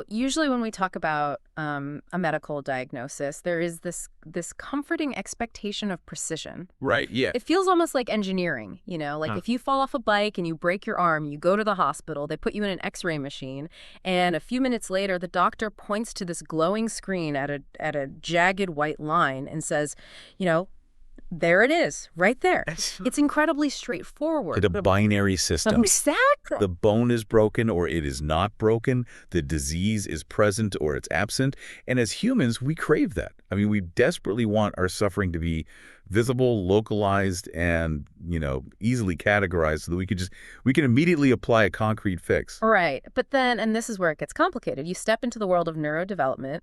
Usually when we talk about a medical diagnosis, there is this comforting expectation of precision. Right, yeah. It feels almost like engineering, like Huh. if you fall off a bike and you break your arm, you go to the hospital, they put you in an x-ray machine, and a few minutes later, the doctor points to this glowing screen at a jagged white line and says, you know, there it is, right there. It's incredibly straightforward. It's a binary system. Exactly. The bone is broken or it is not broken. The disease is present or it's absent. And as humans, we crave that. I mean, we desperately want our suffering to be visible, localized, and, easily categorized so that we can immediately apply a concrete fix. Right. But then, and this is where it gets complicated, you step into the world of neurodevelopment,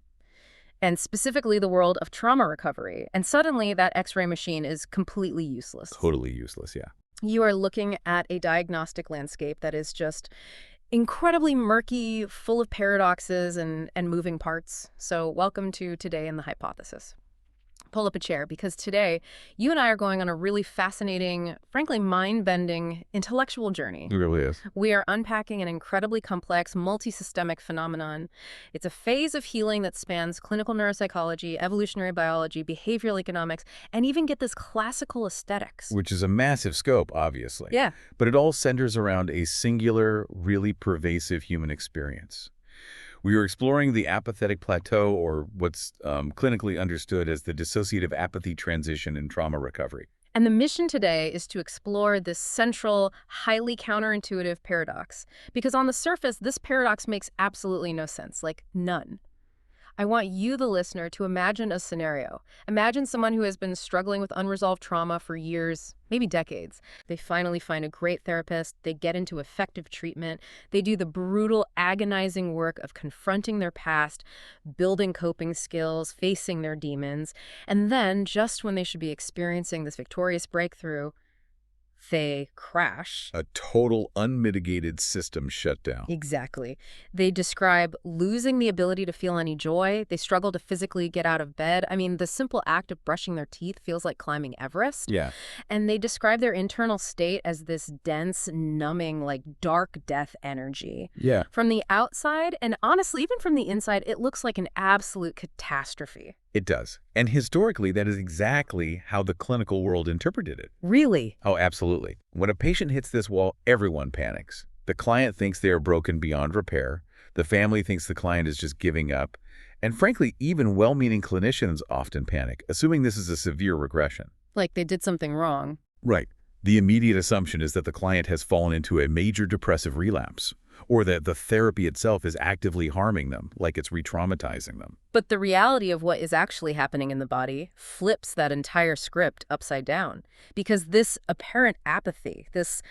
and specifically the world of trauma recovery, and suddenly that x-ray machine is completely useless. Totally useless, yeah. You are looking at a diagnostic landscape that is just incredibly murky, full of paradoxes and moving parts. So welcome to Today in the Hypothesis. Pull up a chair, because today you and I are going on a really fascinating, frankly mind-bending intellectual journey. It really is. We are unpacking an incredibly complex, multi-systemic phenomenon. It's a phase of healing that spans clinical neuropsychology, evolutionary biology, behavioral economics, and even, get this, classical aesthetics. Which is a massive scope, obviously. Yeah. But it all centers around a singular, really pervasive human experience. We are exploring the apathetic plateau, or what's clinically understood as the dissociative apathy transition in trauma recovery. And the mission today is to explore this central, highly counterintuitive paradox. Because on the surface, this paradox makes absolutely no sense, like none. I want you, the listener, to imagine a scenario. Imagine someone who has been struggling with unresolved trauma for years, maybe decades. They finally find a great therapist. They get into effective treatment. They do the brutal, agonizing work of confronting their past, building coping skills, facing their demons. And then, just when they should be experiencing this victorious breakthrough, they crash. A total unmitigated system shutdown. Exactly. They describe losing the ability to feel any joy. They struggle to physically get out of bed. I mean, the simple act of brushing their teeth feels like climbing Everest. Yeah. And they describe their internal state as this dense, numbing, like dark death energy. Yeah. From the outside, and honestly, even from the inside, it looks like an absolute catastrophe. It does. And historically, that is exactly how the clinical world interpreted it. Really? Oh, absolutely. When a patient hits this wall, everyone panics. The client thinks they are broken beyond repair. The family thinks the client is just giving up. And frankly, even well-meaning clinicians often panic, assuming this is a severe regression. Like they did something wrong. Right. The immediate assumption is that the client has fallen into a major depressive relapse, or that the therapy itself is actively harming them, like it's re-traumatizing them. But the reality of what is actually happening in the body flips that entire script upside down. Because this apparent apathy, this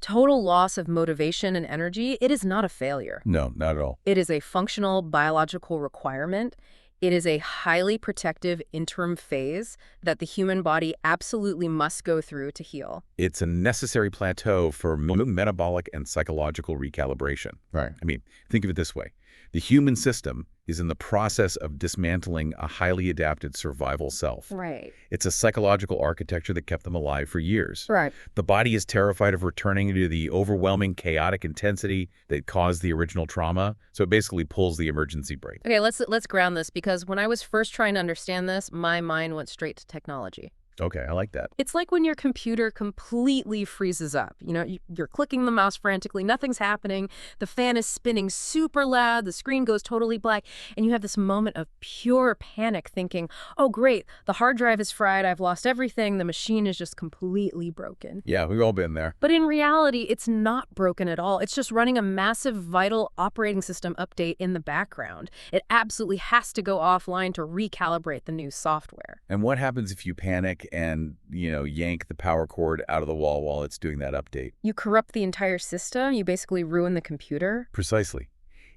total loss of motivation and energy, it is not a failure. No, not at all. It is a functional biological requirement. It is a highly protective interim phase that the human body absolutely must go through to heal. It's a necessary plateau for metabolic and psychological recalibration. Right. I mean, think of it this way. The human system is in the process of dismantling a highly adapted survival self. Right. It's a psychological architecture that kept them alive for years. Right. The body is terrified of returning to the overwhelming, chaotic intensity that caused the original trauma, so it basically pulls the emergency brake. Okay, let's ground this, because when I was first trying to understand this, my mind went straight to technology. Okay, I like that. It's like when your computer completely freezes up. You're clicking the mouse frantically, nothing's happening, the fan is spinning super loud, the screen goes totally black, and you have this moment of pure panic thinking, oh great, the hard drive is fried, I've lost everything, the machine is just completely broken. Yeah, we've all been there. But in reality, it's not broken at all. It's just running a massive vital operating system update in the background. It absolutely has to go offline to recalibrate the new software. And what happens if you panic and, yank the power cord out of the wall while it's doing that update? You corrupt the entire system. You basically ruin the computer. Precisely.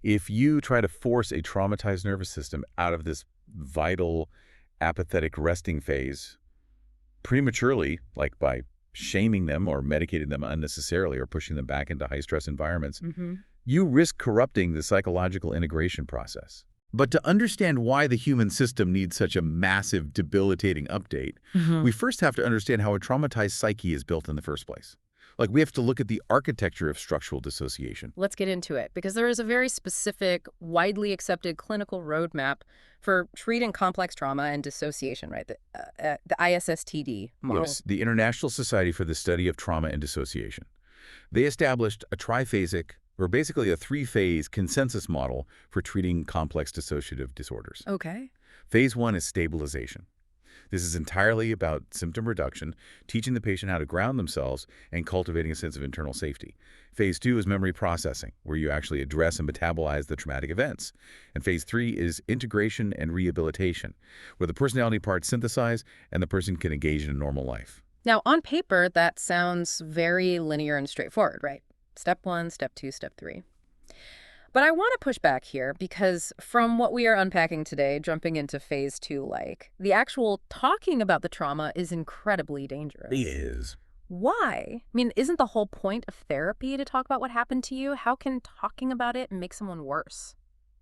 If you try to force a traumatized nervous system out of this vital, apathetic resting phase prematurely, like by shaming them or medicating them unnecessarily or pushing them back into high-stress environments, you risk corrupting the psychological integration process. But to understand why the human system needs such a massive, debilitating update, we first have to understand how a traumatized psyche is built in the first place. Like, we have to look at the architecture of structural dissociation. Let's get into it, because there is a very specific, widely accepted clinical roadmap for treating complex trauma and dissociation, right? The ISSTD model. Yes, the International Society for the Study of Trauma and Dissociation. They established a triphasic, or basically a three-phase consensus model for treating complex dissociative disorders. Okay. Phase 1 is stabilization. This is entirely about symptom reduction, teaching the patient how to ground themselves, and cultivating a sense of internal safety. Phase 2 is memory processing, where you actually address and metabolize the traumatic events. And Phase 3 is integration and rehabilitation, where the personality parts synthesize and the person can engage in a normal life. Now, on paper, that sounds very linear and straightforward, right? Step 1, step 2, step 3. But I want to push back here because from what we are unpacking today, jumping into phase 2, the actual talking about the trauma is incredibly dangerous. It is. Why? I mean, isn't the whole point of therapy to talk about what happened to you? How can talking about it make someone worse?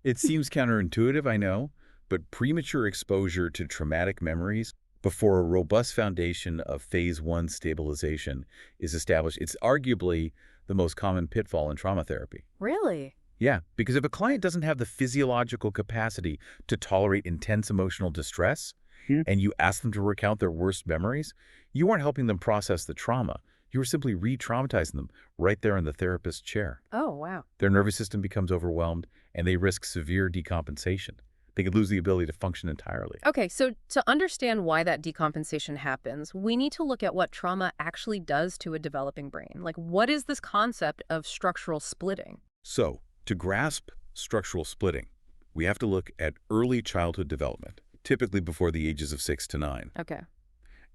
It seems counterintuitive, I know, but premature exposure to traumatic memories before a robust foundation of phase 1 stabilization is established, it's arguably the most common pitfall in trauma therapy. Really? Yeah, because if a client doesn't have the physiological capacity to tolerate intense emotional distress, and you ask them to recount their worst memories, you aren't helping them process the trauma. You are simply re-traumatizing them right there in the therapist's chair. Oh, wow. Their nervous system becomes overwhelmed, and they risk severe decompensation. They could lose the ability to function entirely. Okay, so to understand why that decompensation happens, we need to look at what trauma actually does to a developing brain. What is this concept of structural splitting? So, to grasp structural splitting, we have to look at early childhood development, typically before the ages of 6 to 9. Okay.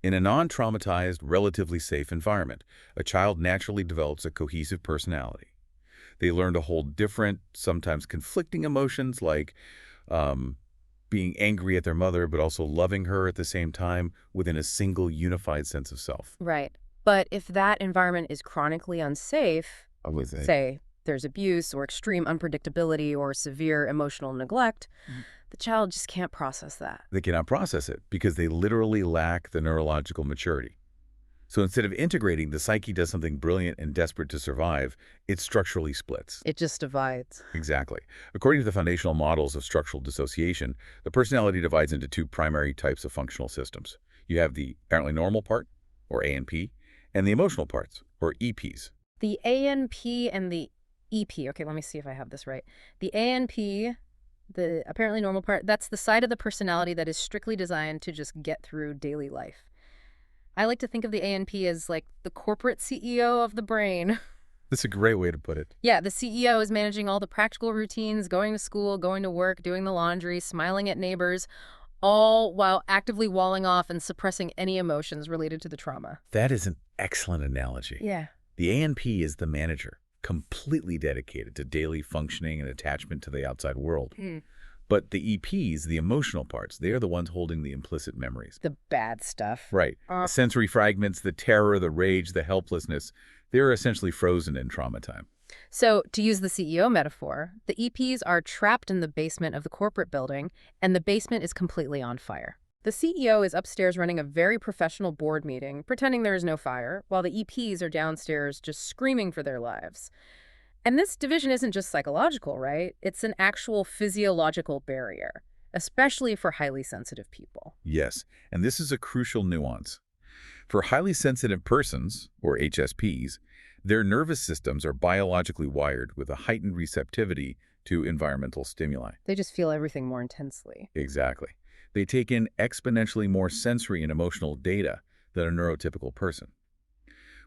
In a non-traumatized, relatively safe environment, a child naturally develops a cohesive personality. They learn to hold different, sometimes conflicting emotions like being angry at their mother, but also loving her at the same time within a single unified sense of self. Right. But if that environment is chronically unsafe, I would say there's abuse or extreme unpredictability or severe emotional neglect, the child just can't process that. They cannot process it because they literally lack the neurological maturity. So instead of integrating, the psyche does something brilliant and desperate to survive. It structurally splits. It just divides. Exactly. According to the foundational models of structural dissociation, the personality divides into two primary types of functional systems. You have the apparently normal part, or ANP, and the emotional parts, or EPs. The ANP and the EP. Okay, let me see if I have this right. The ANP, the apparently normal part, that's the side of the personality that is strictly designed to just get through daily life. I like to think of the ANP as like the corporate CEO of the brain. That's a great way to put it. Yeah, the CEO is managing all the practical routines, going to school, going to work, doing the laundry, smiling at neighbors, all while actively walling off and suppressing any emotions related to the trauma. That is an excellent analogy. Yeah. The ANP is the manager, completely dedicated to daily functioning and attachment to the outside world. But the EPs, the emotional parts, they are the ones holding the implicit memories. The bad stuff. Right. The sensory fragments, the terror, the rage, the helplessness, they're essentially frozen in trauma time. So, to use the CEO metaphor, the EPs are trapped in the basement of the corporate building, and the basement is completely on fire. The CEO is upstairs running a very professional board meeting, pretending there is no fire, while the EPs are downstairs just screaming for their lives. And this division isn't just psychological, right? It's an actual physiological barrier, especially for highly sensitive people. Yes, and this is a crucial nuance. For highly sensitive persons, or HSPs, their nervous systems are biologically wired with a heightened receptivity to environmental stimuli. They just feel everything more intensely. Exactly. They take in exponentially more sensory and emotional data than a neurotypical person.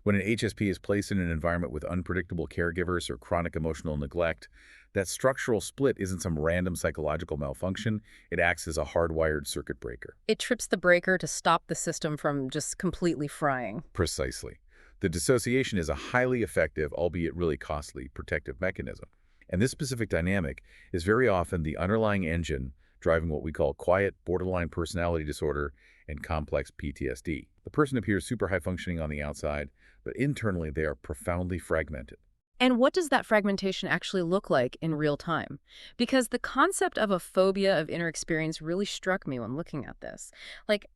When an HSP is placed in an environment with unpredictable caregivers or chronic emotional neglect, that structural split isn't some random psychological malfunction. It acts as a hardwired circuit breaker. It trips the breaker to stop the system from just completely frying. Precisely. The dissociation is a highly effective, albeit really costly, protective mechanism. And this specific dynamic is very often the underlying engine driving what we call quiet borderline personality disorder and complex PTSD. The person appears super high functioning on the outside, but internally they are profoundly fragmented. And what does that fragmentation actually look like in real time? Because the concept of a phobia of inner experience really struck me when looking at this.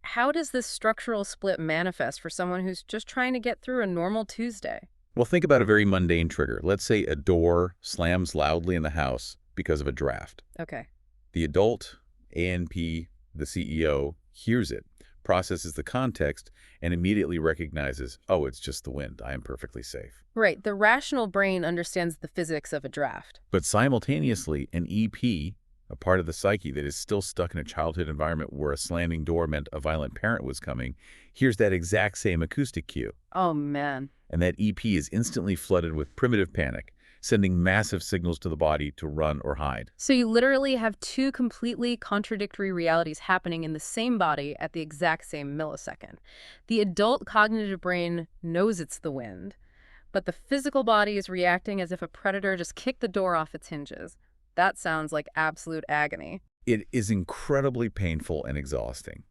How does this structural split manifest for someone who's just trying to get through a normal Tuesday? Well, think about a very mundane trigger. Let's say a door slams loudly in the house because of a draft. Okay. The adult, ANP, the CEO, hears it, processes the context, and immediately recognizes, oh, it's just the wind. I am perfectly safe. Right. The rational brain understands the physics of a draft. But simultaneously, an EP, a part of the psyche that is still stuck in a childhood environment where a slamming door meant a violent parent was coming, hears that exact same acoustic cue. Oh, man. And that EP is instantly flooded with primitive panic, sending massive signals to the body to run or hide. So you literally have two completely contradictory realities happening in the same body at the exact same millisecond. The adult cognitive brain knows it's the wind, but the physical body is reacting as if a predator just kicked the door off its hinges. That sounds like absolute agony. It is incredibly painful and exhausting.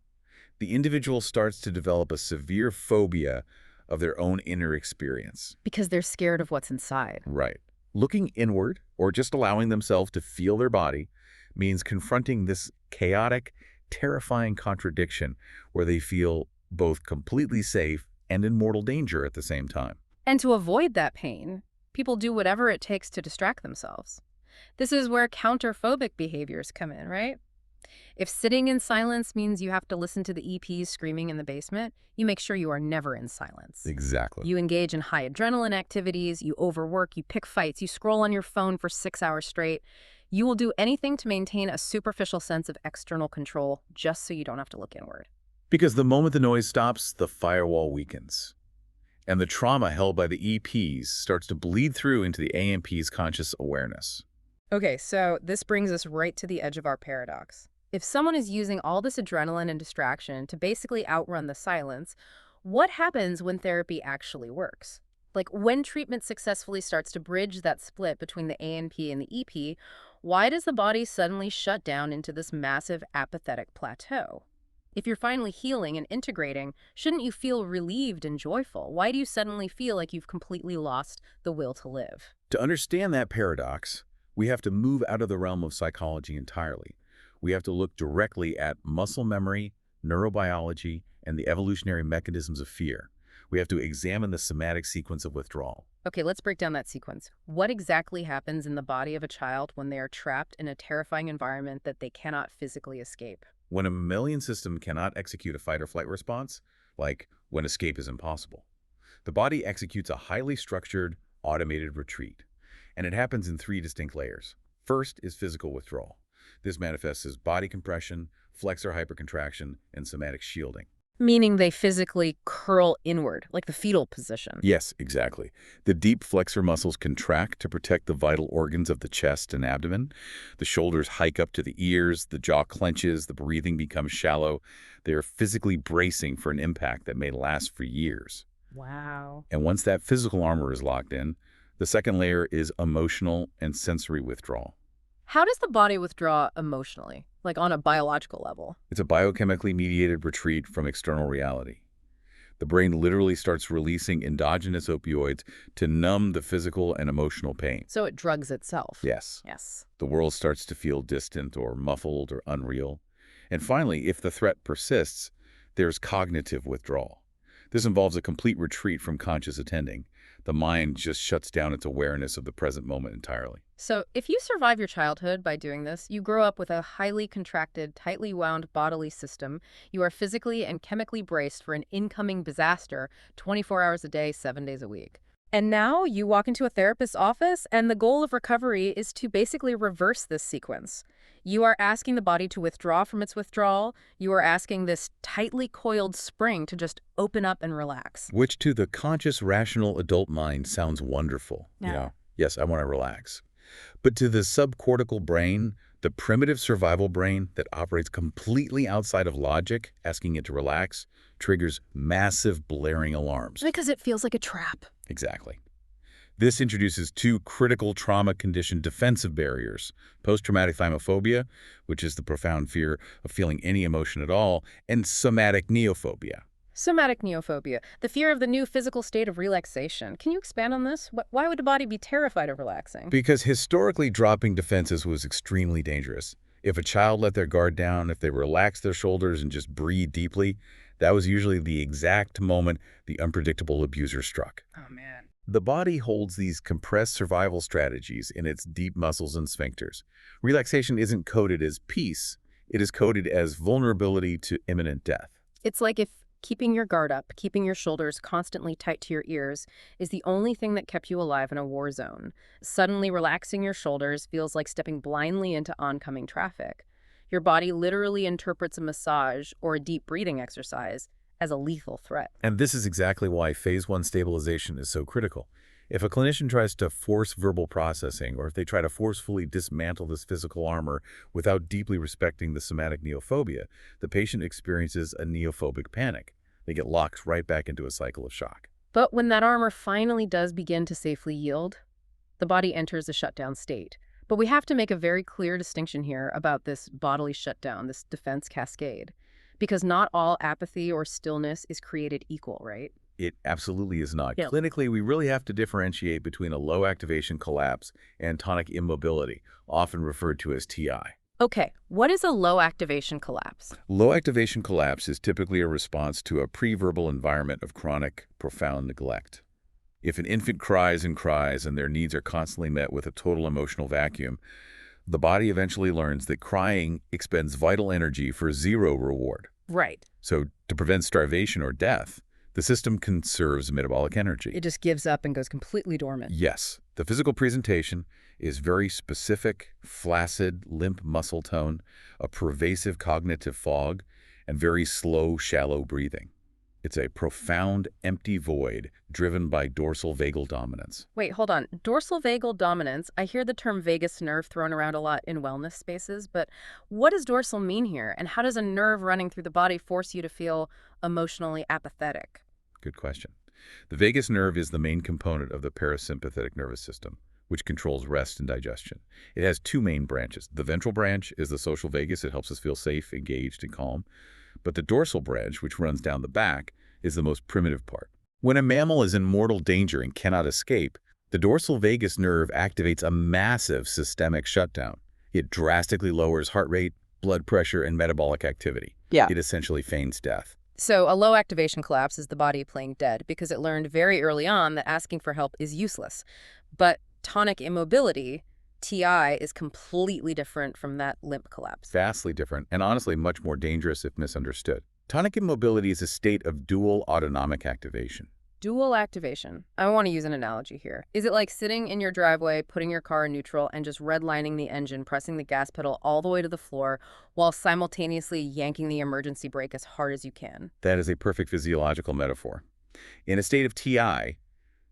The individual starts to develop a severe phobia of their own inner experience. Because they're scared of what's inside. Right. Looking inward, or just allowing themselves to feel their body, means confronting this chaotic, terrifying contradiction where they feel both completely safe and in mortal danger at the same time. And to avoid that pain, people do whatever it takes to distract themselves. This is where counterphobic behaviors come in, right? If sitting in silence means you have to listen to the EPs screaming in the basement, you make sure you are never in silence. Exactly. You engage in high adrenaline activities, you overwork, you pick fights, you scroll on your phone for 6 hours straight. You will do anything to maintain a superficial sense of external control just so you don't have to look inward. Because the moment the noise stops, the firewall weakens. And the trauma held by the EPs starts to bleed through into the AMP's conscious awareness. Okay, so this brings us right to the edge of our paradox. If someone is using all this adrenaline and distraction to basically outrun the silence, what happens when therapy actually works? Like when treatment successfully starts to bridge that split between the ANP and the EP, why does the body suddenly shut down into this massive apathetic plateau? If you're finally healing and integrating, shouldn't you feel relieved and joyful? Why do you suddenly feel like you've completely lost the will to live? To understand that paradox, we have to move out of the realm of psychology entirely. We have to look directly at muscle memory, neurobiology, and the evolutionary mechanisms of fear. We have to examine the somatic sequence of withdrawal. Okay, let's break down that sequence. What exactly happens in the body of a child when they are trapped in a terrifying environment that they cannot physically escape? When a mammalian system cannot execute a fight or flight response, like when escape is impossible, the body executes a highly structured, automated retreat. And it happens in 3 distinct layers. First is physical withdrawal. This manifests as body compression, flexor hypercontraction, and somatic shielding. Meaning they physically curl inward, like the fetal position. Yes, exactly. The deep flexor muscles contract to protect the vital organs of the chest and abdomen. The shoulders hike up to the ears, the jaw clenches, the breathing becomes shallow. They are physically bracing for an impact that may last for years. Wow. And once that physical armor is locked in, the second layer is emotional and sensory withdrawal. How does the body withdraw emotionally, like on a biological level? It's a biochemically mediated retreat from external reality. The brain literally starts releasing endogenous opioids to numb the physical and emotional pain. So it drugs itself. Yes. Yes. The world starts to feel distant or muffled or unreal. And finally, if the threat persists, there's cognitive withdrawal. This involves a complete retreat from conscious attending. The mind just shuts down its awareness of the present moment entirely. So if you survive your childhood by doing this, you grow up with a highly contracted, tightly wound bodily system. You are physically and chemically braced for an incoming disaster 24 hours a day, 7 days a week. And now you walk into a therapist's office, and the goal of recovery is to basically reverse this sequence. You are asking the body to withdraw from its withdrawal. You are asking this tightly coiled spring to just open up and relax. Which to the conscious, rational adult mind sounds wonderful. Yeah. Yes, I want to relax. But to the subcortical brain, the primitive survival brain that operates completely outside of logic, asking it to relax, triggers massive blaring alarms. Because it feels like a trap. Exactly. This introduces 2 critical trauma-conditioned defensive barriers: post-traumatic thymophobia, which is the profound fear of feeling any emotion at all, and somatic neophobia. Somatic neophobia, the fear of the new physical state of relaxation. Can you expand on this? Why would the body be terrified of relaxing? Because historically, dropping defenses was extremely dangerous. If a child let their guard down, if they relaxed their shoulders and just breathed deeply, that was usually the exact moment the unpredictable abuser struck. Oh, man. The body holds these compressed survival strategies in its deep muscles and sphincters. Relaxation isn't coded as peace, it is coded as vulnerability to imminent death. It's like if keeping your guard up, keeping your shoulders constantly tight to your ears is the only thing that kept you alive in a war zone. Suddenly relaxing your shoulders feels like stepping blindly into oncoming traffic. Your body literally interprets a massage or a deep breathing exercise as a lethal threat. And this is exactly why phase 1 stabilization is so critical. If a clinician tries to force verbal processing, or if they try to forcefully dismantle this physical armor without deeply respecting the somatic neophobia, the patient experiences a neophobic panic. They get locked right back into a cycle of shock. But when that armor finally does begin to safely yield, the body enters a shutdown state. But we have to make a very clear distinction here about this bodily shutdown, this defense cascade, because not all apathy or stillness is created equal, right? It absolutely is not. Yeah. Clinically, we really have to differentiate between a low activation collapse and tonic immobility, often referred to as TI. Okay, what is a low activation collapse? Low activation collapse is typically a response to a pre-verbal environment of chronic, profound neglect. If an infant cries and their needs are constantly met with a total emotional vacuum, the body eventually learns that crying expends vital energy for zero reward. Right. So to prevent starvation or death, the system conserves metabolic energy. It just gives up and goes completely dormant. Yes, the physical presentation is very specific, flaccid, limp muscle tone, a pervasive cognitive fog, and very slow, shallow breathing. It's a profound, empty void driven by dorsal vagal dominance. Wait, hold on. Dorsal vagal dominance, I hear the term vagus nerve thrown around a lot in wellness spaces, but what does dorsal mean here? And how does a nerve running through the body force you to feel emotionally apathetic? Good question. The vagus nerve is the main component of the parasympathetic nervous system, which controls rest and digestion. It has two main branches. The ventral branch is the social vagus. It helps us feel safe, engaged, and calm. But the dorsal branch, which runs down the back, is the most primitive part. When a mammal is in mortal danger and cannot escape, the dorsal vagus nerve activates a massive systemic shutdown. It drastically lowers heart rate, blood pressure, and metabolic activity. Yeah. It essentially feigns death. So a low activation collapse is the body playing dead because it learned very early on that asking for help is useless. But tonic immobility, TI, is completely different from that limp collapse. Vastly different, and honestly much more dangerous if misunderstood. Tonic immobility is a state of dual autonomic activation. Dual activation. I want to use an analogy here. Is it like sitting in your driveway, putting your car in neutral, and just redlining the engine, pressing the gas pedal all the way to the floor, while simultaneously yanking the emergency brake as hard as you can? That is a perfect physiological metaphor. In a state of TI,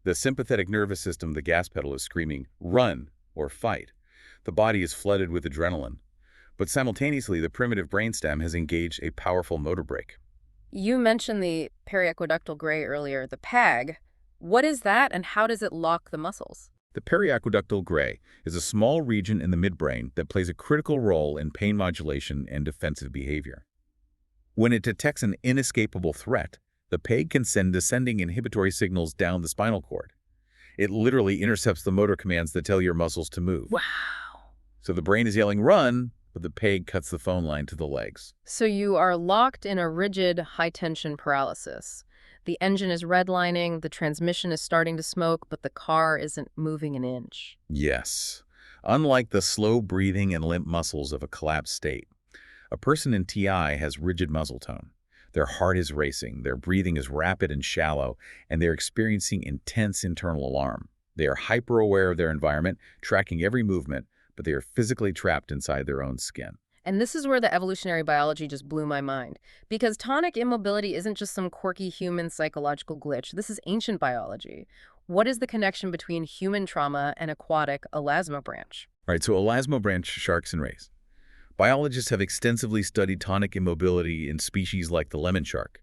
the sympathetic nervous system, the gas pedal, is screaming, run or fight. The body is flooded with adrenaline. But simultaneously, the primitive brainstem has engaged a powerful motor brake. You mentioned the periaqueductal gray earlier, the PAG. What is that, and how does it lock the muscles? The periaqueductal gray is a small region in the midbrain that plays a critical role in pain modulation and defensive behavior. When it detects an inescapable threat, the PAG can send descending inhibitory signals down the spinal cord. It literally intercepts the motor commands that tell your muscles to move. Wow. So the brain is yelling, run, but the PAG cuts the phone line to the legs. So you are locked in a rigid, high-tension paralysis. The engine is redlining, the transmission is starting to smoke, but the car isn't moving an inch. Yes. Unlike the slow breathing and limp muscles of a collapsed state, a person in TI has rigid muscle tone. Their heart is racing, their breathing is rapid and shallow, and they're experiencing intense internal alarm. They are hyper-aware of their environment, tracking every movement, but they are physically trapped inside their own skin. And this is where the evolutionary biology just blew my mind. Because tonic immobility isn't just some quirky human psychological glitch. This is ancient biology. What is the connection between human trauma and aquatic elasmobranch? All right, so elasmobranch sharks and rays. Biologists have extensively studied tonic immobility in species like the lemon shark.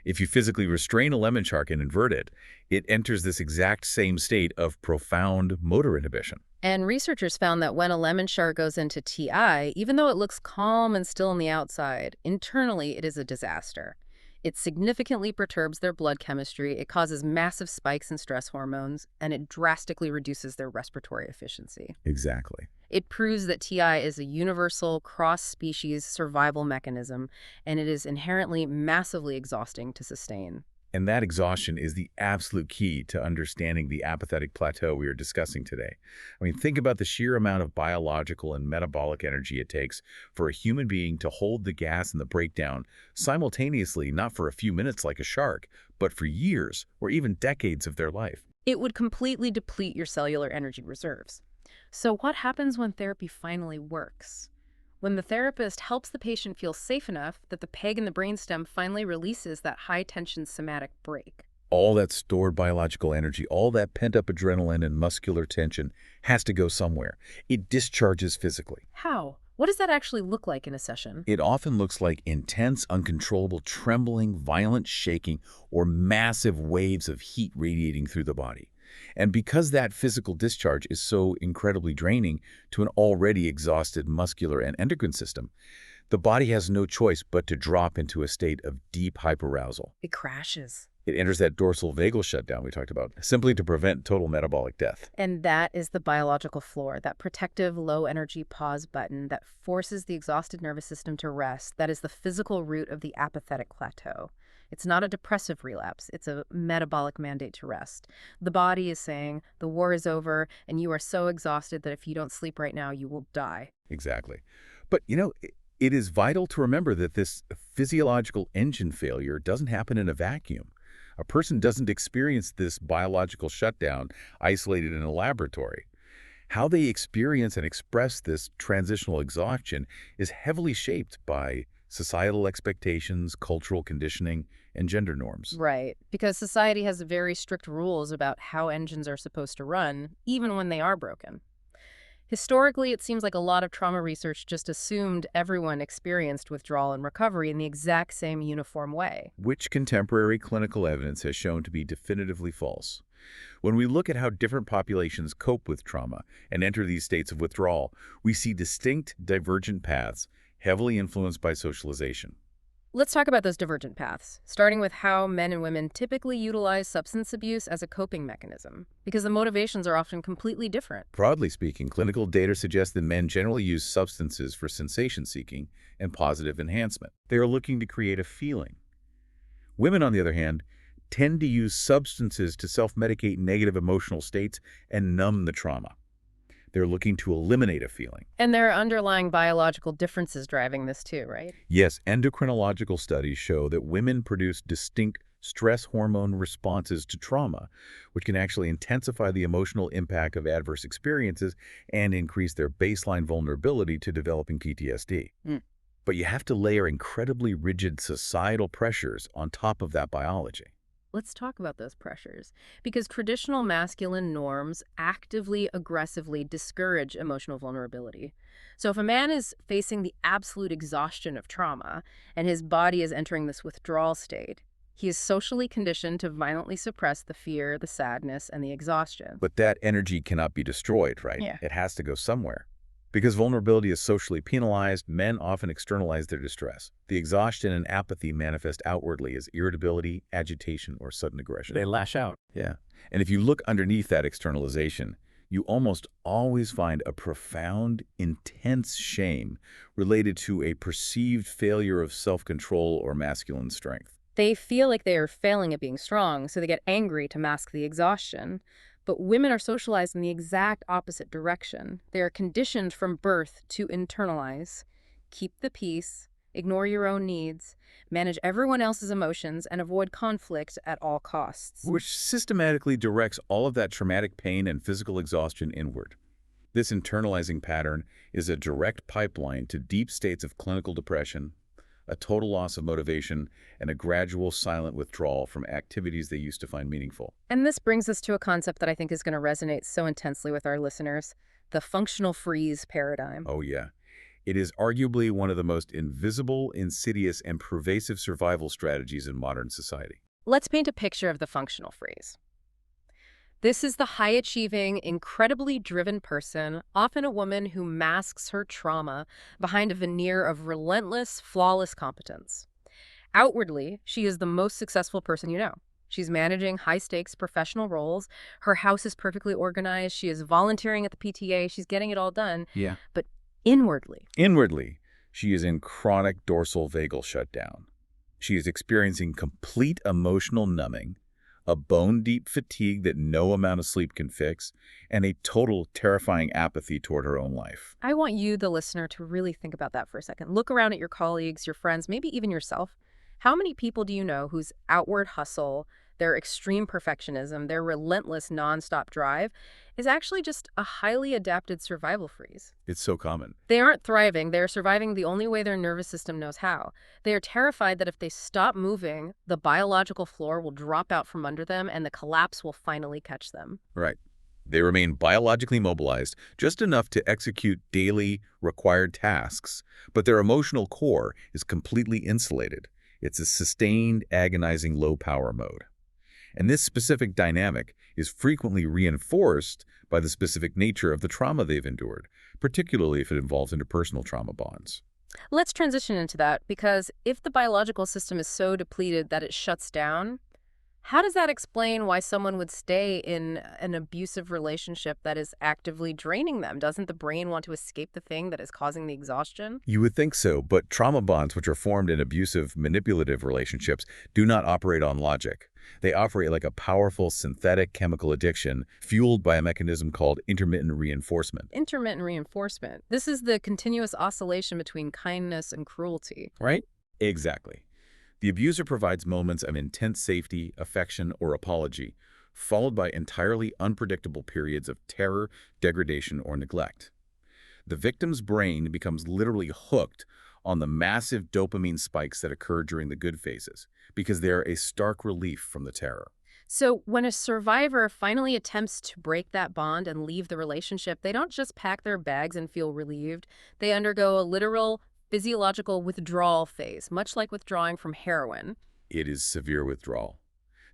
If you physically restrain a lemon shark and invert it, it enters this exact same state of profound motor inhibition. And researchers found that when a lemon shark goes into TI, even though it looks calm and still on the outside, internally it is a disaster. It significantly perturbs their blood chemistry, it causes massive spikes in stress hormones, and it drastically reduces their respiratory efficiency. Exactly. It proves that TI is a universal, cross-species survival mechanism, and it is inherently massively exhausting to sustain. And that exhaustion is the absolute key to understanding the apathetic plateau we are discussing today. I mean, think about the sheer amount of biological and metabolic energy it takes for a human being to hold the gas and the breakdown simultaneously, not for a few minutes like a shark, but for years or even decades of their life. It would completely deplete your cellular energy reserves. So what happens when therapy finally works? When the therapist helps the patient feel safe enough that the peg in the brainstem finally releases that high-tension somatic brake. All that stored biological energy, all that pent-up adrenaline and muscular tension has to go somewhere. It discharges physically. How? What does that actually look like in a session? It often looks like intense, uncontrollable trembling, violent shaking, or massive waves of heat radiating through the body. And because that physical discharge is so incredibly draining to an already exhausted muscular and endocrine system, the body has no choice but to drop into a state of deep hyperarousal. It crashes. It enters that dorsal vagal shutdown we talked about, simply to prevent total metabolic death. And that is the biological floor, that protective low-energy pause button that forces the exhausted nervous system to rest. That is the physical root of the apathetic plateau. It's not a depressive relapse. It's a metabolic mandate to rest. The body is saying, the war is over, and you are so exhausted that if you don't sleep right now, you will die. Exactly. But, it is vital to remember that this physiological engine failure doesn't happen in a vacuum. A person doesn't experience this biological shutdown isolated in a laboratory. How they experience and express this transitional exhaustion is heavily shaped by societal expectations, cultural conditioning, and gender norms. Right, because society has very strict rules about how engines are supposed to run, even when they are broken. Historically, it seems like a lot of trauma research just assumed everyone experienced withdrawal and recovery in the exact same uniform way. Which contemporary clinical evidence has shown to be definitively false. When we look at how different populations cope with trauma and enter these states of withdrawal, we see distinct, divergent paths, heavily influenced by socialization. Let's talk about those divergent paths, starting with how men and women typically utilize substance abuse as a coping mechanism, because the motivations are often completely different. Broadly speaking, clinical data suggests that men generally use substances for sensation-seeking and positive enhancement. They are looking to create a feeling. Women, on the other hand, tend to use substances to self-medicate negative emotional states and numb the trauma. They're looking to eliminate a feeling. And there are underlying biological differences driving this too, right? Yes, endocrinological studies show that women produce distinct stress hormone responses to trauma, which can actually intensify the emotional impact of adverse experiences and increase their baseline vulnerability to developing PTSD. But you have to layer incredibly rigid societal pressures on top of that biology. Let's talk about those pressures, because traditional masculine norms actively, aggressively discourage emotional vulnerability. So if a man is facing the absolute exhaustion of trauma and his body is entering this withdrawal state, he is socially conditioned to violently suppress the fear, the sadness, and the exhaustion. But that energy cannot be destroyed, right? Yeah. It has to go somewhere. Because vulnerability is socially penalized, men often externalize their distress. The exhaustion and apathy manifest outwardly as irritability, agitation, or sudden aggression. They lash out. Yeah. And if you look underneath that externalization, you almost always find a profound, intense shame related to a perceived failure of self-control or masculine strength. They feel like they are failing at being strong, so they get angry to mask the exhaustion. But women are socialized in the exact opposite direction. They are conditioned from birth to internalize, keep the peace, ignore your own needs, manage everyone else's emotions, and avoid conflict at all costs. Which systematically directs all of that traumatic pain and physical exhaustion inward. This internalizing pattern is a direct pipeline to deep states of clinical depression, a total loss of motivation, and a gradual silent withdrawal from activities they used to find meaningful. And this brings us to a concept that I think is going to resonate so intensely with our listeners, the functional freeze paradigm. Oh yeah. It is arguably one of the most invisible, insidious, and pervasive survival strategies in modern society. Let's paint a picture of the functional freeze. This is the high-achieving, incredibly driven person, often a woman who masks her trauma behind a veneer of relentless, flawless competence. Outwardly, she is the most successful person you know. She's managing high-stakes professional roles. Her house is perfectly organized. She is volunteering at the PTA. She's getting it all done. Yeah. But inwardly, Inwardly, she is in chronic dorsal vagal shutdown. She is experiencing complete emotional numbing, a bone-deep fatigue that no amount of sleep can fix, and a total terrifying apathy toward her own life. I want you, the listener, to really think about that for a second. Look around at your colleagues, your friends, maybe even yourself. How many people do you know whose outward hustle, their extreme perfectionism, their relentless nonstop drive is actually just a highly adapted survival freeze? It's so common. They aren't thriving, they're surviving the only way their nervous system knows how. They are terrified that if they stop moving, the biological floor will drop out from under them and the collapse will finally catch them. Right. They remain biologically mobilized just enough to execute daily required tasks, but their emotional core is completely insulated. It's a sustained, agonizing low-power mode. And this specific dynamic is frequently reinforced by the specific nature of the trauma they've endured, particularly if it involves interpersonal trauma bonds. Let's transition into that, because if the biological system is so depleted that it shuts down, how does that explain why someone would stay in an abusive relationship that is actively draining them? Doesn't the brain want to escape the thing that is causing the exhaustion? You would think so, but trauma bonds, which are formed in abusive, manipulative relationships, do not operate on logic. They operate like a powerful synthetic chemical addiction fueled by a mechanism called intermittent reinforcement. Intermittent reinforcement. This is the continuous oscillation between kindness and cruelty. Right? Exactly. The abuser provides moments of intense safety, affection, or apology, followed by entirely unpredictable periods of terror, degradation, or neglect. The victim's brain becomes literally hooked on the massive dopamine spikes that occur during the good phases, because they are a stark relief from the terror. So when a survivor finally attempts to break that bond and leave the relationship, they don't just pack their bags and feel relieved. They undergo a literal physiological withdrawal phase, much like withdrawing from heroin. It is severe withdrawal.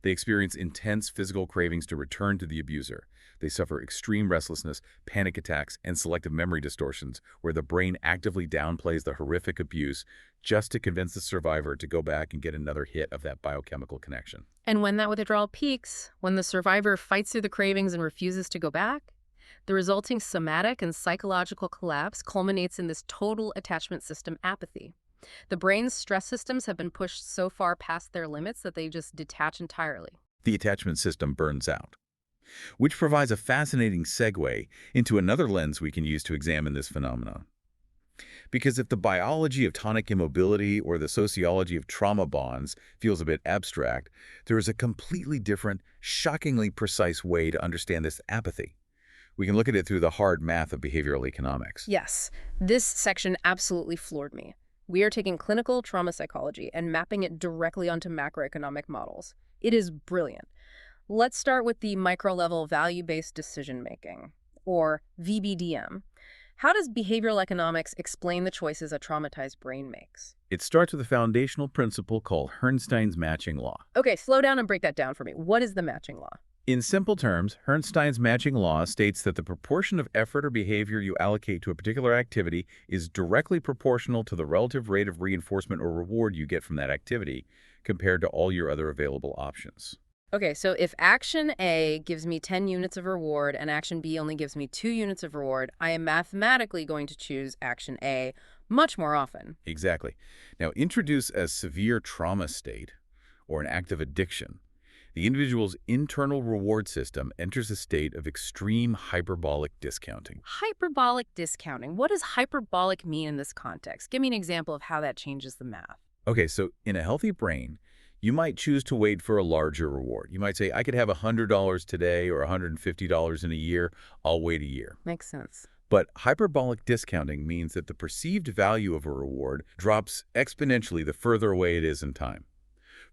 They experience intense physical cravings to return to the abuser. They suffer extreme restlessness, panic attacks, and selective memory distortions, where the brain actively downplays the horrific abuse just to convince the survivor to go back and get another hit of that biochemical connection. And when that withdrawal peaks, when the survivor fights through the cravings and refuses to go back, the resulting somatic and psychological collapse culminates in this total attachment system apathy. The brain's stress systems have been pushed so far past their limits that they just detach entirely. The attachment system burns out, which provides a fascinating segue into another lens we can use to examine this phenomenon. Because if the biology of tonic immobility or the sociology of trauma bonds feels a bit abstract, there is a completely different, shockingly precise way to understand this apathy. We can look at it through the hard math of behavioral economics. Yes, this section absolutely floored me. We are taking clinical trauma psychology and mapping it directly onto macroeconomic models. It is brilliant. Let's start with the micro-level value-based decision-making, or VBDM. How does behavioral economics explain the choices a traumatized brain makes? It starts with a foundational principle called Herrnstein's matching law. Okay, slow down and break that down for me. What is the matching law? In simple terms, Herrnstein's matching law states that the proportion of effort or behavior you allocate to a particular activity is directly proportional to the relative rate of reinforcement or reward you get from that activity compared to all your other available options. Okay, so if action A gives me 10 units of reward and action B only gives me 2 units of reward, I am mathematically going to choose action A much more often. Exactly. Now, introduce a severe trauma state or an active addiction. The individual's internal reward system enters a state of extreme hyperbolic discounting. Hyperbolic discounting. What does hyperbolic mean in this context? Give me an example of how that changes the math. Okay, so in a healthy brain, you might choose to wait for a larger reward. You might say, I could have $100 today or $150 in a year. I'll wait a year. Makes sense. But hyperbolic discounting means that the perceived value of a reward drops exponentially the further away it is in time.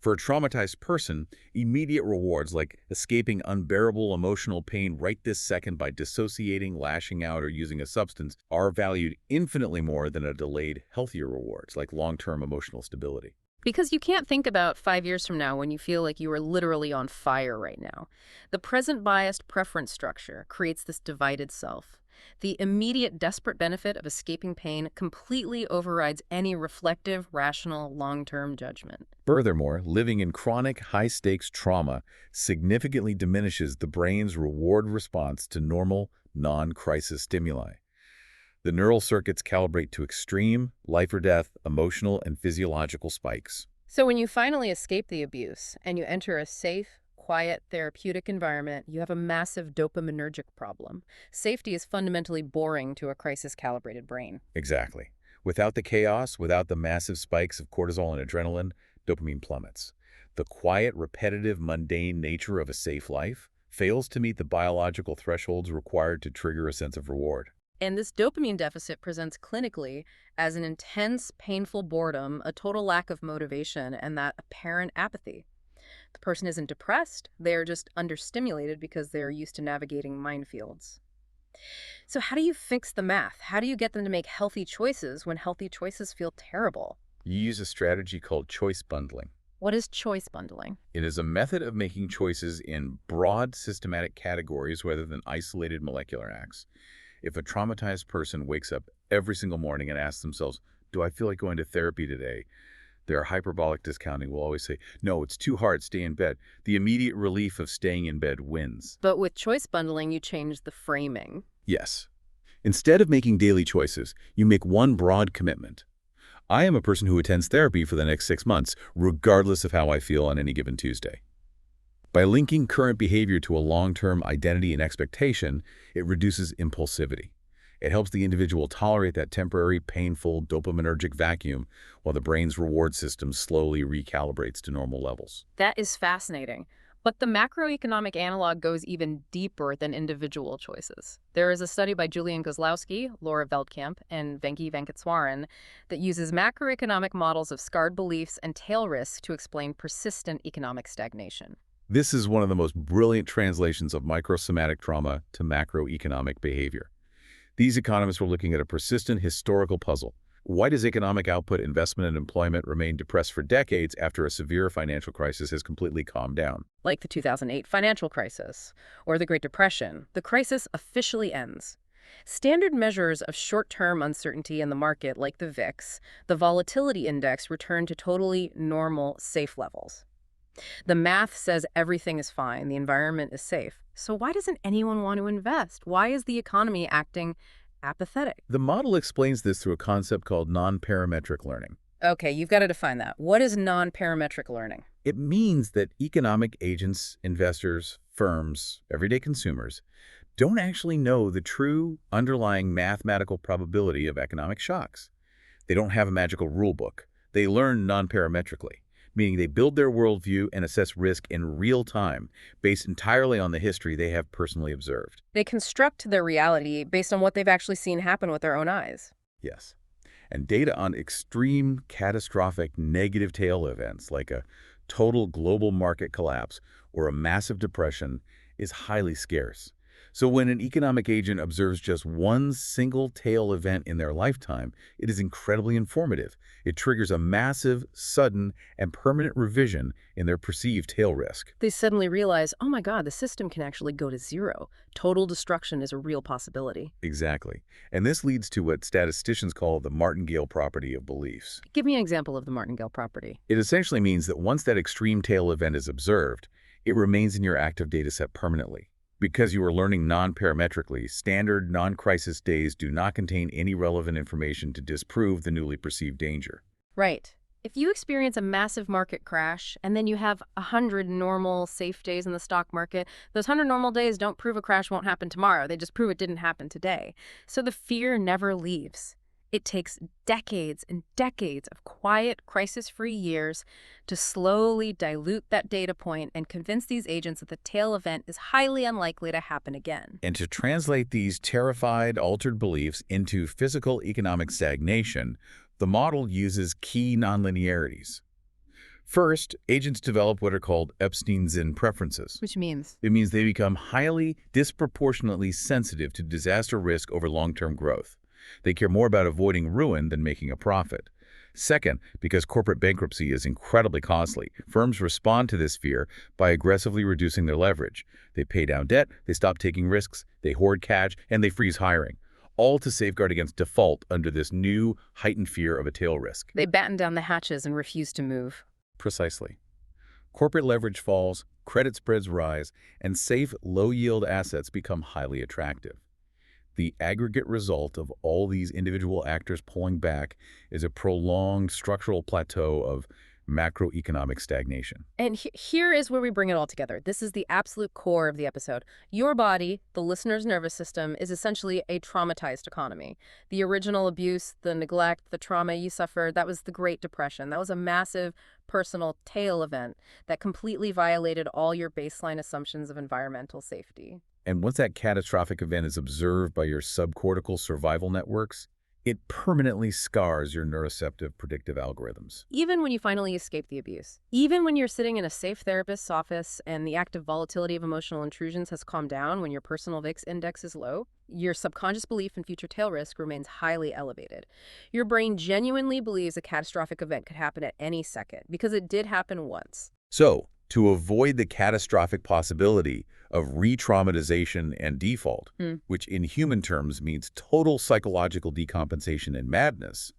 For a traumatized person, immediate rewards like escaping unbearable emotional pain right this second by dissociating, lashing out, or using a substance are valued infinitely more than a delayed, healthier rewards like long-term emotional stability. Because you can't think about 5 years from now when you feel like you are literally on fire right now. The present biased preference structure creates this divided self. The immediate desperate benefit of escaping pain completely overrides any reflective, rational, long-term judgment. Furthermore, living in chronic, high-stakes trauma significantly diminishes the brain's reward response to normal, non-crisis stimuli. The neural circuits calibrate to extreme, life-or-death, emotional and physiological spikes. So when you finally escape the abuse and you enter a safe, quiet, therapeutic environment, you have a massive dopaminergic problem. Safety is fundamentally boring to a crisis-calibrated brain. Exactly. Without the chaos, without the massive spikes of cortisol and adrenaline, dopamine plummets. The quiet, repetitive, mundane nature of a safe life fails to meet the biological thresholds required to trigger a sense of reward. And this dopamine deficit presents clinically as an intense, painful boredom, a total lack of motivation, and that apparent apathy. The person isn't depressed, they're just understimulated because they're used to navigating minefields. So how do you fix the math? How do you get them to make healthy choices when healthy choices feel terrible? You use a strategy called choice bundling. What is choice bundling? It is a method of making choices in broad, systematic categories rather than isolated molecular acts. If a traumatized person wakes up every single morning and asks themselves, do I feel like going to therapy today? Their hyperbolic discounting will always say, no, it's too hard, stay in bed. The immediate relief of staying in bed wins. But with choice bundling, you change the framing. Yes. Instead of making daily choices, you make one broad commitment. I am a person who attends therapy for the next 6 months, regardless of how I feel on any given Tuesday. By linking current behavior to a long-term identity and expectation, it reduces impulsivity. It helps the individual tolerate that temporary, painful, dopaminergic vacuum while the brain's reward system slowly recalibrates to normal levels. That is fascinating. But the macroeconomic analog goes even deeper than individual choices. There is a study by Julian Kozlowski, Laura Veldkamp, and Venki Venkateswaran that uses macroeconomic models of scarred beliefs and tail risk to explain persistent economic stagnation. This is one of the most brilliant translations of microsomatic trauma to macroeconomic behavior. These economists were looking at a persistent historical puzzle. Why does economic output, investment, and employment remain depressed for decades after a severe financial crisis has completely calmed down? Like the 2008 financial crisis or the Great Depression, the crisis officially ends. Standard measures of short-term uncertainty in the market, like the VIX, the volatility index, return to totally normal, safe levels. The math says everything is fine, the environment is safe. So why doesn't anyone want to invest? Why is the economy acting apathetic? The model explains this through a concept called non-parametric learning. Okay, you've got to define that. What is non-parametric learning? It means that economic agents, investors, firms, everyday consumers don't actually know the true underlying mathematical probability of economic shocks. They don't have a magical rule book. They learn non-parametrically, meaning they build their worldview and assess risk in real time, based entirely on the history they have personally observed. They construct their reality based on what they've actually seen happen with their own eyes. Yes. And data on extreme, catastrophic, negative tail events like a total global market collapse or a massive depression is highly scarce. So when an economic agent observes just one single tail event in their lifetime, it is incredibly informative. It triggers a massive, sudden, and permanent revision in their perceived tail risk. They suddenly realize, oh my God, the system can actually go to zero. Total destruction is a real possibility. Exactly. And this leads to what statisticians call the martingale property of beliefs. Give me an example of the martingale property. It essentially means that once that extreme tail event is observed, it remains in your active data set permanently. Because you are learning non-parametrically, standard non-crisis days do not contain any relevant information to disprove the newly perceived danger. Right. If you experience a massive market crash and then you have 100 normal, safe days in the stock market, those 100 normal days don't prove a crash won't happen tomorrow. They just prove it didn't happen today. So the fear never leaves. It takes decades and decades of quiet, crisis-free years to slowly dilute that data point and convince these agents that the tail event is highly unlikely to happen again. And to translate these terrified, altered beliefs into physical economic stagnation, the model uses key nonlinearities. First, agents develop what are called Epstein-Zinn preferences. Which means? It means they become highly, disproportionately sensitive to disaster risk over long-term growth. They care more about avoiding ruin than making a profit. Second, because corporate bankruptcy is incredibly costly, firms respond to this fear by aggressively reducing their leverage. They pay down debt, they stop taking risks, they hoard cash, and they freeze hiring, all to safeguard against default under this new, heightened fear of a tail risk. They batten down the hatches and refuse to move. Precisely. Corporate leverage falls, credit spreads rise, and safe, low-yield assets become highly attractive. The aggregate result of all these individual actors pulling back is a prolonged structural plateau of macroeconomic stagnation. And here is where we bring it all together. This is the absolute core of the episode. Your body, the listener's nervous system, is essentially a traumatized economy. The original abuse, the neglect, the trauma you suffered, that was the Great Depression. That was a massive personal tail event that completely violated all your baseline assumptions of environmental safety. And once that catastrophic event is observed by your subcortical survival networks, it permanently scars your neuroceptive predictive algorithms. Even when you finally escape the abuse, even when you're sitting in a safe therapist's office and the active volatility of emotional intrusions has calmed down, when your personal VIX index is low, your subconscious belief in future tail risk remains highly elevated. Your brain genuinely believes a catastrophic event could happen at any second because it did happen once. So, to avoid the catastrophic possibility of re-traumatization and default, which in human terms means total psychological decompensation and madness,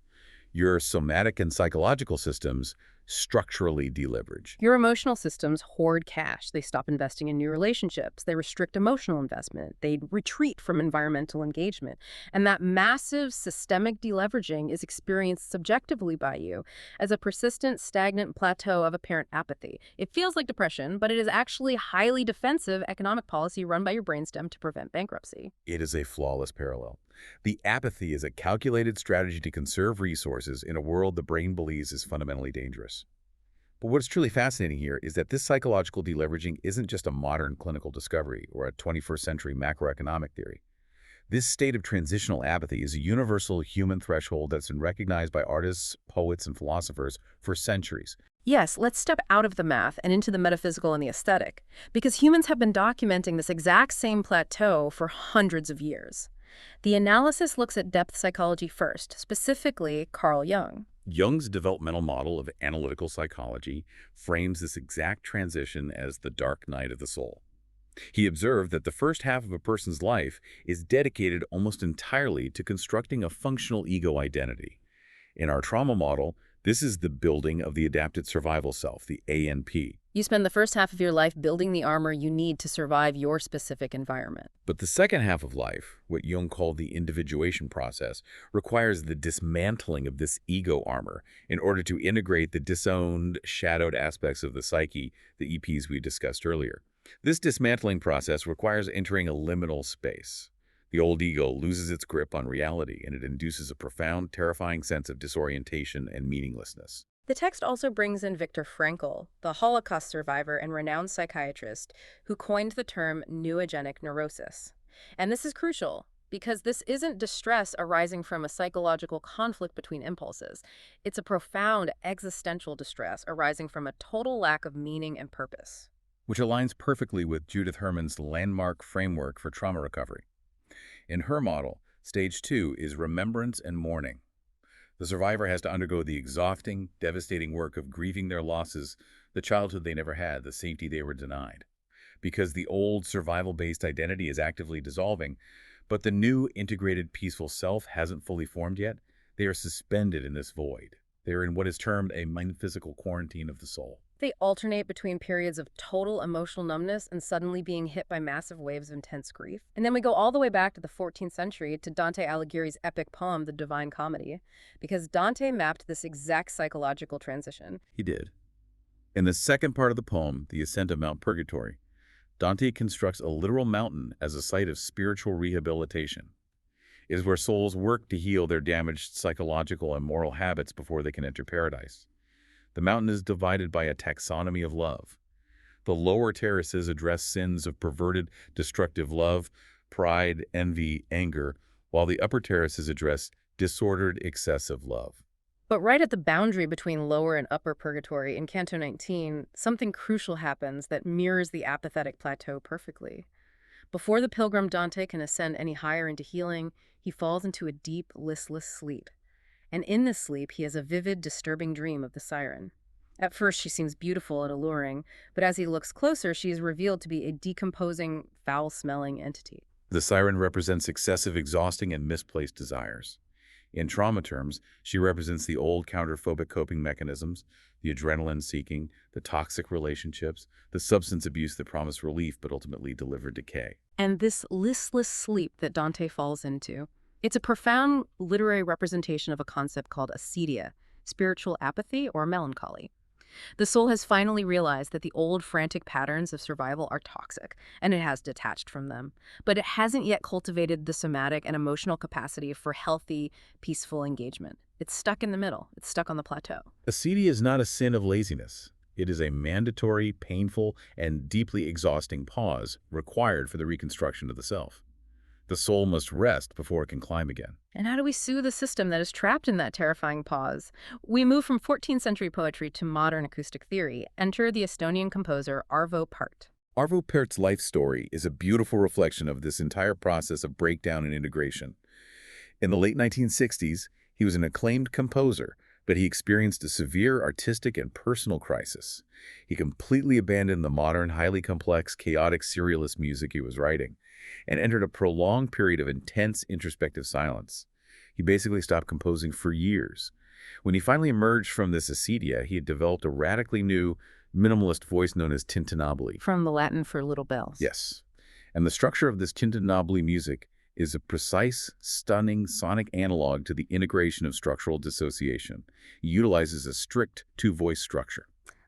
your somatic and psychological systems structurally deleverage. Your emotional systems hoard cash. They stop investing in new relationships. They restrict emotional investment. They retreat from environmental engagement. And that massive systemic deleveraging is experienced subjectively by you as a persistent, stagnant plateau of apparent apathy. It feels like depression, but it is actually highly defensive economic policy run by your brainstem to prevent bankruptcy. It is a flawless parallel. The apathy is a calculated strategy to conserve resources in a world the brain believes is fundamentally dangerous. But what's truly fascinating here is that this psychological deleveraging isn't just a modern clinical discovery or a 21st century macroeconomic theory. This state of transitional apathy is a universal human threshold that's been recognized by artists, poets, and philosophers for centuries. Yes, let's step out of the math and into the metaphysical and the aesthetic, because humans have been documenting this exact same plateau for hundreds of years. The analysis looks at depth psychology first, specifically Carl Jung. Jung's developmental model of analytical psychology frames this exact transition as the dark night of the soul. He observed that the first half of a person's life is dedicated almost entirely to constructing a functional ego identity. In our trauma model, this is the building of the adapted survival self, the ANP. You spend the first half of your life building the armor you need to survive your specific environment. But the second half of life, what Jung called the individuation process, requires the dismantling of this ego armor in order to integrate the disowned, shadowed aspects of the psyche, the EPs we discussed earlier. This dismantling process requires entering a liminal space. The old ego loses its grip on reality, and it induces a profound, terrifying sense of disorientation and meaninglessness. The text also brings in Viktor Frankl, the Holocaust survivor and renowned psychiatrist who coined the term neurogenic neurosis. And this is crucial, because this isn't distress arising from a psychological conflict between impulses. It's a profound existential distress arising from a total lack of meaning and purpose. Which aligns perfectly with Judith Herman's landmark framework for trauma recovery. In her model, stage 2 is remembrance and mourning. The survivor has to undergo the exhausting, devastating work of grieving their losses, the childhood they never had, the safety they were denied. Because the old survival-based identity is actively dissolving, but the new integrated peaceful self hasn't fully formed yet, they are suspended in this void. They are in what is termed a metaphysical quarantine of the soul. They alternate between periods of total emotional numbness and suddenly being hit by massive waves of intense grief. And then we go all the way back to the 14th century to Dante Alighieri's epic poem, The Divine Comedy, because Dante mapped this exact psychological transition. He did. In the second part of the poem, The Ascent of Mount Purgatory, Dante constructs a literal mountain as a site of spiritual rehabilitation. It is where souls work to heal their damaged psychological and moral habits before they can enter paradise. The mountain is divided by a taxonomy of love. The lower terraces address sins of perverted, destructive love, pride, envy, anger, while the upper terraces address disordered, excessive love. But right at the boundary between lower and upper purgatory in Canto 19, something crucial happens that mirrors the apathetic plateau perfectly. Before the pilgrim Dante can ascend any higher into healing, he falls into a deep, listless sleep. And in this sleep, he has a vivid, disturbing dream of the siren. At first, she seems beautiful and alluring, but as he looks closer, she is revealed to be a decomposing, foul-smelling entity. The siren represents excessive, exhausting, and misplaced desires. In trauma terms, she represents the old counterphobic coping mechanisms, the adrenaline seeking, the toxic relationships, the substance abuse that promised relief but ultimately delivered decay. And this listless sleep that Dante falls into, it's a profound literary representation of a concept called acedia, spiritual apathy or melancholy. The soul has finally realized that the old frantic patterns of survival are toxic, and it has detached from them. But it hasn't yet cultivated the somatic and emotional capacity for healthy, peaceful engagement. It's stuck in the middle. It's stuck on the plateau. Ascedia is not a sin of laziness. It is a mandatory, painful, and deeply exhausting pause required for the reconstruction of the self. The soul must rest before it can climb again. And how do we soothe the system that is trapped in that terrifying pause? We move from 14th century poetry to modern acoustic theory. Enter the Estonian composer Arvo Pärt. Arvo Pärt's life story is a beautiful reflection of this entire process of breakdown and integration. In the late 1960s, he was an acclaimed composer, but he experienced a severe artistic and personal crisis. He completely abandoned the modern, highly complex, chaotic serialist music he was writing and entered a prolonged period of intense introspective silence. He basically stopped composing for years. When he finally emerged from this acedia, he had developed a radically new, minimalist voice known as tintinnabuli. From the Latin for little bells. Yes. And the structure of this tintinnabuli music is a precise, stunning sonic analog to the integration of structural dissociation. It utilizes a strict two-voice structure.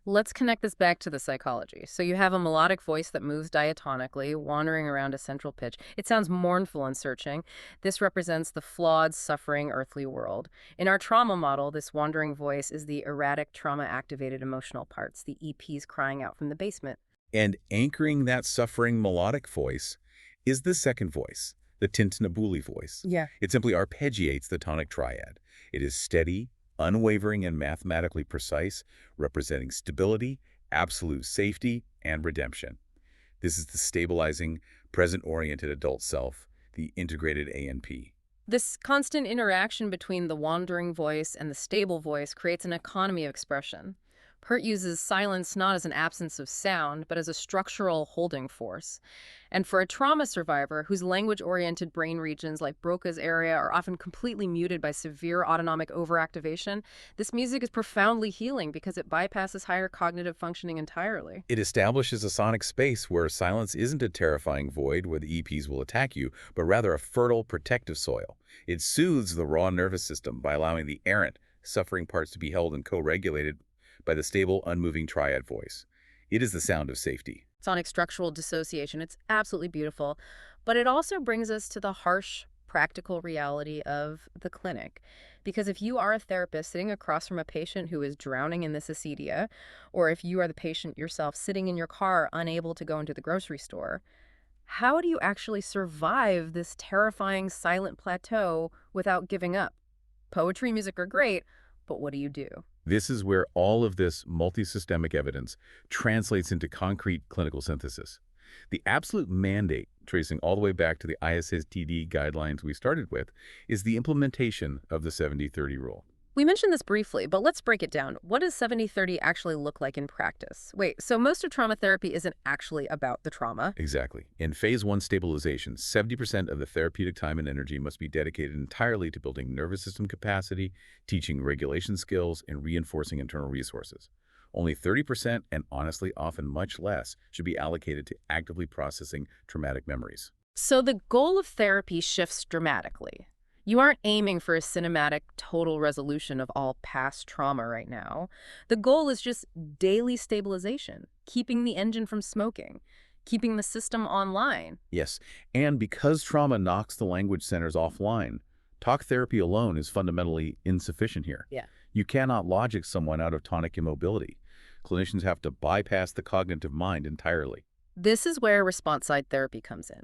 Let's connect this back to the psychology. So you have a melodic voice that moves diatonically, wandering around a central pitch. It sounds mournful and searching. This represents the flawed, suffering, earthly world. In our trauma model, this wandering voice is the erratic, trauma-activated emotional parts, the EPs crying out from the basement. And anchoring that suffering melodic voice is the second voice, the tintinnabuli voice. Yeah. It simply arpeggiates the tonic triad. It is steady, unwavering, and mathematically precise, representing stability, absolute safety, and redemption. This is the stabilizing, present-oriented adult self, the integrated ANP. This constant interaction between the wandering voice and the stable voice creates an economy of expression. Pärt uses silence not as an absence of sound, but as a structural holding force. And for a trauma survivor whose language-oriented brain regions like Broca's area are often completely muted by severe autonomic overactivation, this music is profoundly healing because it bypasses higher cognitive functioning entirely. It establishes a sonic space where silence isn't a terrifying void where the EPs will attack you, but rather a fertile, protective soil. It soothes the raw nervous system by allowing the errant, suffering parts to be held and co-regulated by the stable, unmoving triad voice. It is the sound of safety. Sonic structural dissociation. It's absolutely beautiful. But it also brings us to the harsh, practical reality of the clinic. Because if you are a therapist sitting across from a patient who is drowning in this acedia, or if you are the patient yourself sitting in your car unable to go into the grocery store, how do you actually survive this terrifying silent plateau without giving up? Poetry, music are great, but what do you do? This is where all of this multisystemic evidence translates into concrete clinical synthesis. The absolute mandate, tracing all the way back to the ISSTD guidelines we started with, is the implementation of the 70-30 rule. We mentioned this briefly, but let's break it down. What does 70-30 actually look like in practice? Wait, so most of trauma therapy isn't actually about the trauma? Exactly. In phase 1 stabilization, 70% of the therapeutic time and energy must be dedicated entirely to building nervous system capacity, teaching regulation skills, and reinforcing internal resources. Only 30%, and honestly often much less, should be allocated to actively processing traumatic memories. So the goal of therapy shifts dramatically. You aren't aiming for a cinematic total resolution of all past trauma right now. The goal is just daily stabilization, keeping the engine from smoking, keeping the system online. Yes, and because trauma knocks the language centers offline, talk therapy alone is fundamentally insufficient here. Yeah. You cannot logic someone out of tonic immobility. Clinicians have to bypass the cognitive mind entirely. This is where response-side therapy comes in.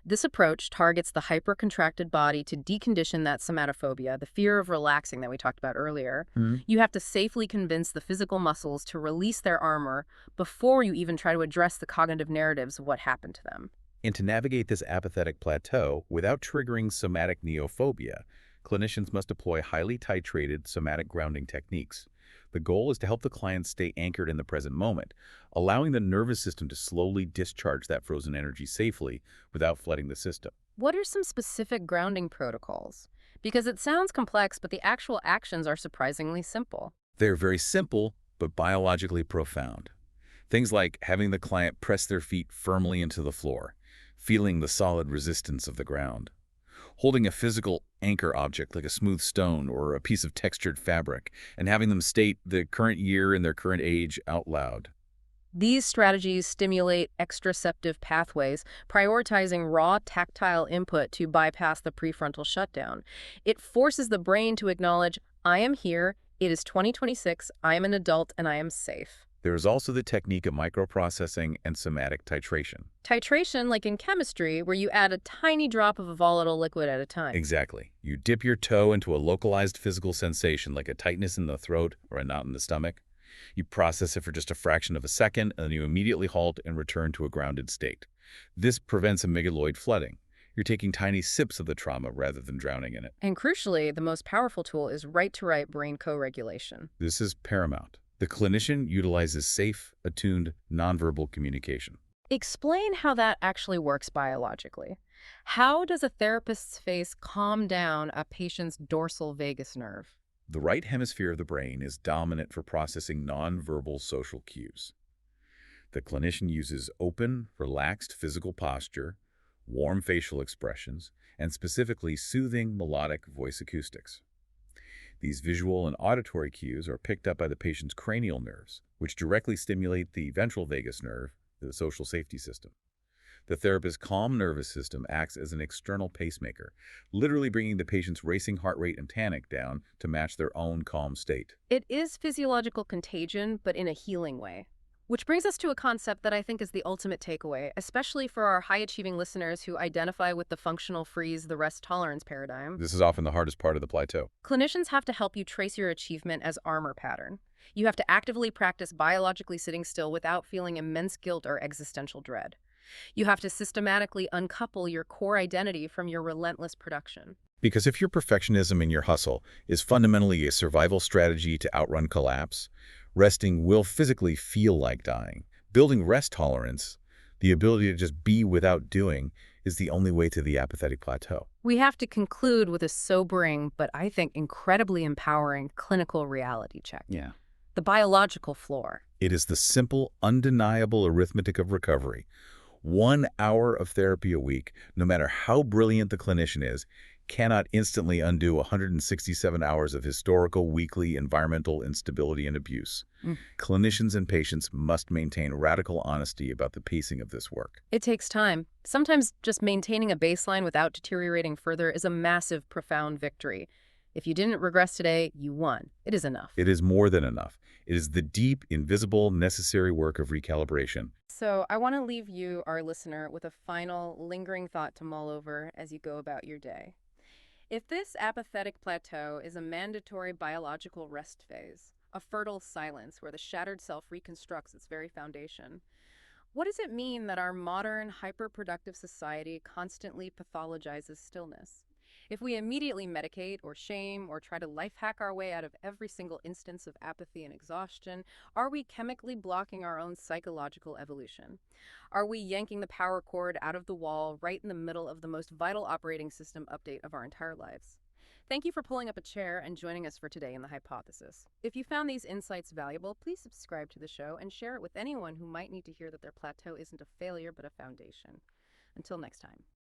This approach targets the hypercontracted body to decondition that somatophobia, the fear of relaxing that we talked about earlier. You have to safely convince the physical muscles to release their armor before you even try to address the cognitive narratives of what happened to them. And to navigate this apathetic plateau without triggering somatic neophobia, clinicians must deploy highly titrated somatic grounding techniques. The goal is to help the client stay anchored in the present moment, allowing the nervous system to slowly discharge that frozen energy safely without flooding the system. What are some specific grounding protocols? Because it sounds complex, but the actual actions are surprisingly simple. They're very simple, but biologically profound. Things like having the client press their feet firmly into the floor, feeling the solid resistance of the ground, holding a physical anchor object like a smooth stone or a piece of textured fabric, and having them state the current year and their current age out loud. These strategies stimulate extraceptive pathways, prioritizing raw tactile input to bypass the prefrontal shutdown. It forces the brain to acknowledge, I am here, it is 2026, I am an adult, and I am safe. There is also the technique of microprocessing and somatic titration. Titration, like in chemistry, where you add a tiny drop of a volatile liquid at a time. Exactly. You dip your toe into a localized physical sensation like a tightness in the throat or a knot in the stomach. You process it for just a fraction of a second, and then you immediately halt and return to a grounded state. This prevents amygdaloid flooding. You're taking tiny sips of the trauma rather than drowning in it. And crucially, the most powerful tool is right-to-right brain co-regulation. This is paramount. The clinician utilizes safe, attuned, nonverbal communication. Explain how that actually works biologically. How does a therapist's face calm down a patient's dorsal vagus nerve? The right hemisphere of the brain is dominant for processing nonverbal social cues. The clinician uses open, relaxed physical posture, warm facial expressions, and specifically soothing melodic voice acoustics. These visual and auditory cues are picked up by the patient's cranial nerves, which directly stimulate the ventral vagus nerve, the social safety system. The therapist's calm nervous system acts as an external pacemaker, literally bringing the patient's racing heart rate and tonic down to match their own calm state. It is physiological contagion, but in a healing way. Which brings us to a concept that I think is the ultimate takeaway, especially for our high-achieving listeners who identify with the functional freeze, the rest tolerance paradigm. This is often the hardest part of the plateau. Clinicians have to help you trace your achievement as armor pattern. You have to actively practice biologically sitting still without feeling immense guilt or existential dread. You have to systematically uncouple your core identity from your relentless production. Because if your perfectionism and your hustle is fundamentally a survival strategy to outrun collapse, resting will physically feel like dying. Building rest tolerance, the ability to just be without doing, is the only way to the apathetic plateau. We have to conclude with a sobering, but I think incredibly empowering clinical reality check. Yeah. The biological floor. It is the simple, undeniable arithmetic of recovery. 1 hour of therapy a week, no matter how brilliant the clinician is, cannot instantly undo 167 hours of historical weekly environmental instability and abuse. Clinicians and patients must maintain radical honesty about the pacing of this work. It takes time. Sometimes just maintaining a baseline without deteriorating further is a massive, profound victory. If you didn't regress today, you won. It is enough. It is more than enough. It is the deep, invisible, necessary work of recalibration. So I want to leave you, our listener, with a final, lingering thought to mull over as you go about your day. If this apathetic plateau is a mandatory biological rest phase, a fertile silence where the shattered self reconstructs its very foundation, what does it mean that our modern, hyper-productive society constantly pathologizes stillness? If we immediately medicate or shame or try to life hack our way out of every single instance of apathy and exhaustion, are we chemically blocking our own psychological evolution? Are we yanking the power cord out of the wall right in the middle of the most vital operating system update of our entire lives? Thank you for pulling up a chair and joining us for Today in the Hypothesis. If you found these insights valuable, please subscribe to the show and share it with anyone who might need to hear that their plateau isn't a failure but a foundation. Until next time.